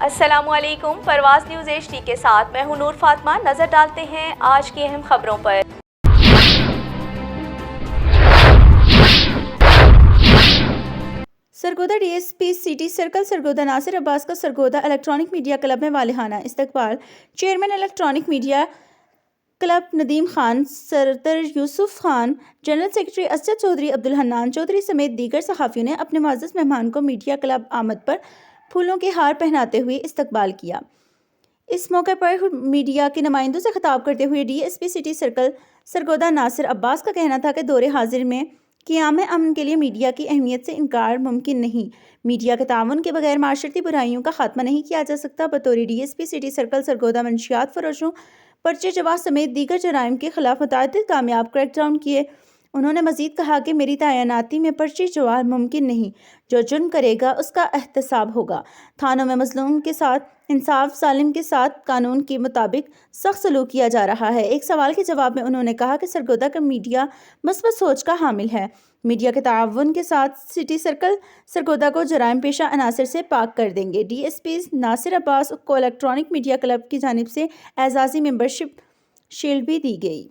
السلام علیکم، پرواز نیوز HD کے ساتھ میں ہوں نور فاطمہ۔ نظر ڈالتے ہیں آج کی اہم خبروں پر۔ Sargodha D S P city circle Sargodha Nasir Abbas کا سرگودا الیکٹرانک میڈیا کلب میں والہانہ استقبال۔ Chairman electronic media club Nadeem Khan, صدر یوسف خان، جنرل سیکرٹری اسجد چودھری، عبدالحنان چودھری سمیت دیگر صحافیوں نے اپنے معزز مہمان کو میڈیا کلب آمد پر پھولوں کے ہار پہناتے ہوئے استقبال کیا۔ اس موقع پر میڈیا کے نمائندوں سے خطاب کرتے ہوئے D S P city circle Sargodha Nasir Abbas کا کہنا تھا کہ دور حاضر میں قیام امن کے لیے میڈیا کی اہمیت سے انکار ممکن نہیں۔ میڈیا کے تعاون کے بغیر معاشرتی برائیوں کا خاتمہ نہیں کیا جا سکتا۔ بطور D S P city circle Sargodha منشیات فروشوں، پرچے جواہ سمیت دیگر جرائم کے خلاف متعدد کامیاب کریک ڈاؤن کیے۔ انہوں نے مزید کہا کہ میری تعیناتی میں پرچے جواہ ممکن نہیں، جو جرم کرے گا اس کا احتساب ہوگا۔ تھانوں میں مظلوم کے ساتھ انصاف، ظالم کے ساتھ قانون کے مطابق سخت سلوک کیا جا رہا ہے۔ ایک سوال کے جواب میں انہوں نے کہا کہ سرگودا کا میڈیا مثبت سوچ کا حامل ہے۔ میڈیا کے تعاون کے ساتھ سٹی سرکل سرگودا کو جرائم پیشہ عناصر سے پاک کر دیں گے۔ ڈی ایس پی ناصر عباس کو الیکٹرانک میڈیا کلب کی جانب سے اعزازی ممبرشپ شیلڈ بھی دی گئی۔